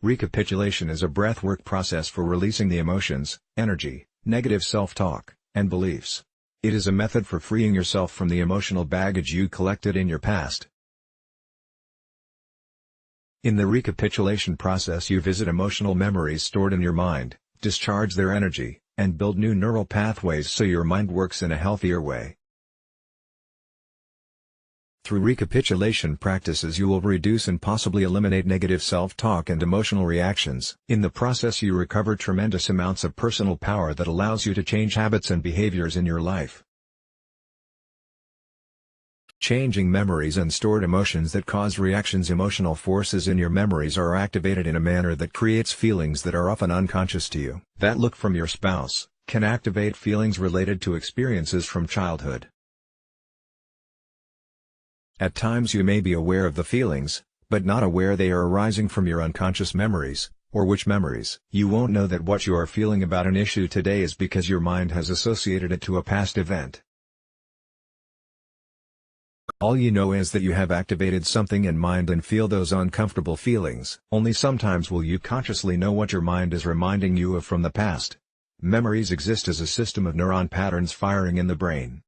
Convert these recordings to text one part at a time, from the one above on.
Recapitulation is a breathwork process for releasing the emotions, energy, negative self-talk, and beliefs. It is a method for freeing yourself from the emotional baggage you collected in your past. In the recapitulation process, you visit emotional memories stored in your mind, discharge their energy, and build new neural pathways so your mind works in a healthier way. Through recapitulation practices, you will reduce and possibly eliminate negative self-talk and emotional reactions. In the process, you recover tremendous amounts of personal power that allows you to change habits and behaviors in your life. Changing memories and stored emotions that cause reactions. Emotional forces in your memories are activated in a manner that creates feelings that are often unconscious to you. That look from your spouse can activate feelings related to experiences from childhood. At times you may be aware of the feelings, but not aware they are arising from your unconscious memories, or which memories. You won't know that what you are feeling about an issue today is because your mind has associated it to a past event. All you know is that you have activated something in mind and feel those uncomfortable feelings. Only sometimes will you consciously know what your mind is reminding you of from the past. Memories exist as a system of neuron patterns firing in the brain.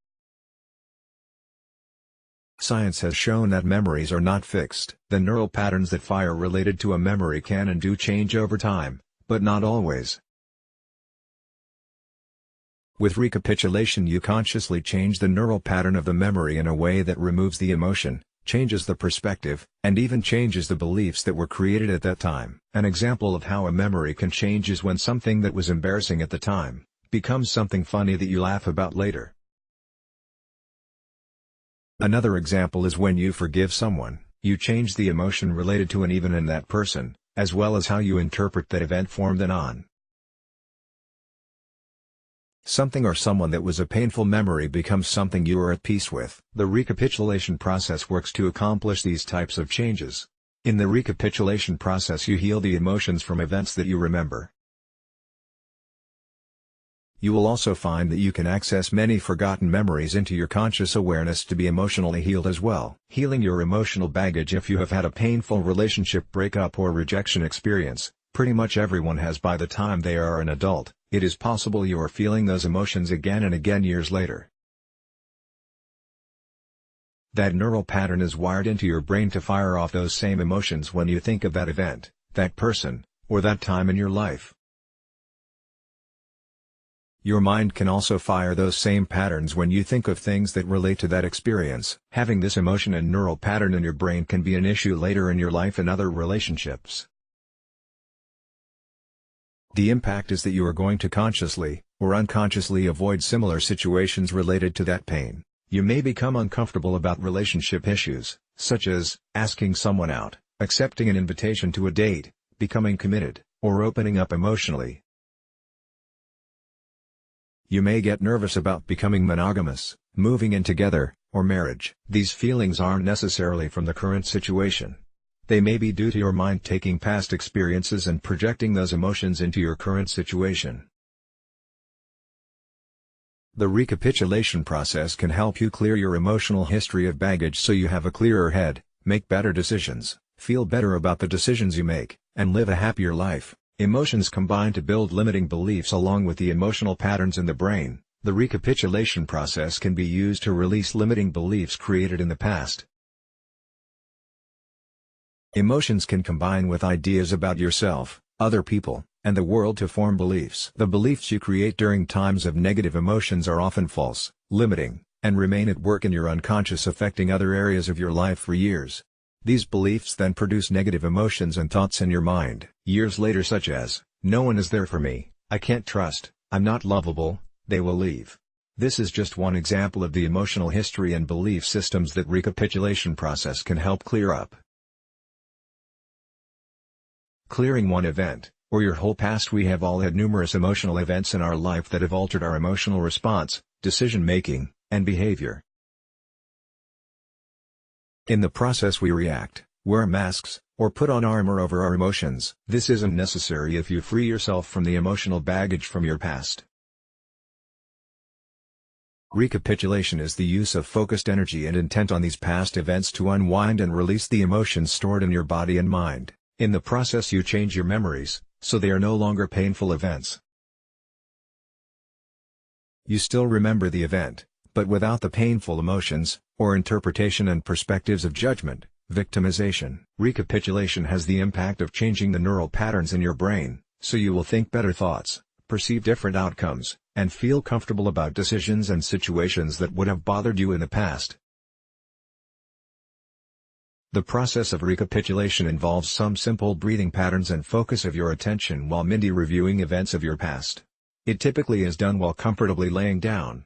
Science has shown that memories are not fixed. The neural patterns that fire related to a memory can and do change over time, but not always. With recapitulation, you consciously change the neural pattern of the memory in a way that removes the emotion, changes the perspective, and even changes the beliefs that were created at that time. An example of how a memory can change is when something that was embarrassing at the time becomes something funny that you laugh about later. Another example is when you forgive someone, you change the emotion related to an event in that person, as well as how you interpret that event from then on. Something or someone that was a painful memory becomes something you are at peace with. The recapitulation process works to accomplish these types of changes. In the recapitulation process, you heal the emotions from events that you remember. You will also find that you can access many forgotten memories into your conscious awareness to be emotionally healed as well. Healing your emotional baggage. If you have had a painful relationship breakup or rejection experience, pretty much everyone has by the time they are an adult, it is possible you are feeling those emotions again and again years later. That neural pattern is wired into your brain to fire off those same emotions when you think of that event, that person, or that time in your life. Your mind can also fire those same patterns when you think of things that relate to that experience. Having this emotion and neural pattern in your brain can be an issue later in your life and other relationships. The impact is that you are going to consciously, or unconsciously avoid similar situations related to that pain. You may become uncomfortable about relationship issues, such as asking someone out, accepting an invitation to a date, becoming committed, or opening up emotionally. You may get nervous about becoming monogamous, moving in together, or marriage. These feelings aren't necessarily from the current situation. They may be due to your mind taking past experiences and projecting those emotions into your current situation. The recapitulation process can help you clear your emotional history of baggage so you have a clearer head, make better decisions, feel better about the decisions you make, and live a happier life. Emotions combine to build limiting beliefs along with the emotional patterns in the brain. The recapitulation process can be used to release limiting beliefs created in the past. Emotions can combine with ideas about yourself, other people, and the world to form beliefs. The beliefs you create during times of negative emotions are often false, limiting, and remain at work in your unconscious, affecting other areas of your life for years. These beliefs then produce negative emotions and thoughts in your mind. Years later, such as, "No one is there for me, I can't trust, I'm not lovable, they will leave." This is just one example of the emotional history and belief systems that recapitulation process can help clear up. Clearing one event, or your whole past. We have all had numerous emotional events in our life that have altered our emotional response, decision-making, and behavior. In the process we react, wear masks, or put on armor over our emotions. This isn't necessary if you free yourself from the emotional baggage from your past. Recapitulation is the use of focused energy and intent on these past events to unwind and release the emotions stored in your body and mind. In the process you change your memories, so they are no longer painful events. You still remember the event, but without the painful emotions, or interpretation and perspectives of judgment, victimization. Recapitulation has the impact of changing the neural patterns in your brain, so you will think better thoughts, perceive different outcomes, and feel comfortable about decisions and situations that would have bothered you in the past. The process of recapitulation involves some simple breathing patterns and focus of your attention while reviewing events of your past. It typically is done while comfortably laying down.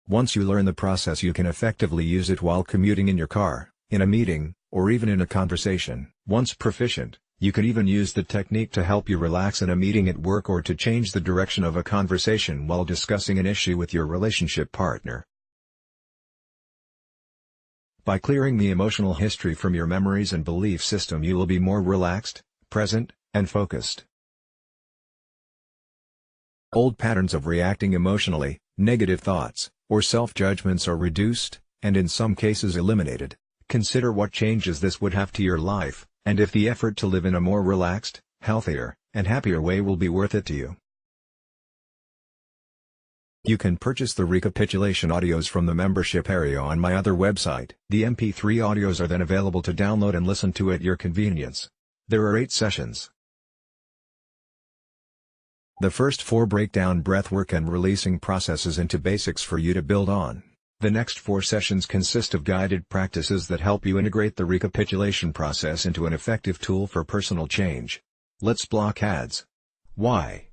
Once you learn the process, you can effectively use it while commuting in your car, in a meeting, or even in a conversation. Once proficient, you can even use the technique to help you relax in a meeting at work or to change the direction of a conversation while discussing an issue with your relationship partner. By clearing the emotional history from your memories and belief system, you will be more relaxed, present, and focused. Old patterns of reacting emotionally, negative thoughts, or self-judgments are reduced, and in some cases eliminated. Consider what changes this would have to your life, and if the effort to live in a more relaxed, healthier, and happier way will be worth it to you. You can purchase the recapitulation audios from the membership area on my other website. The MP3 audios are then available to download and listen to at your convenience. There are 8 sessions. The first 4 break down breathwork and releasing processes into basics for you to build on. The next 4 sessions consist of guided practices that help you integrate the recapitulation process into an effective tool for personal change. Let's block ads. Why?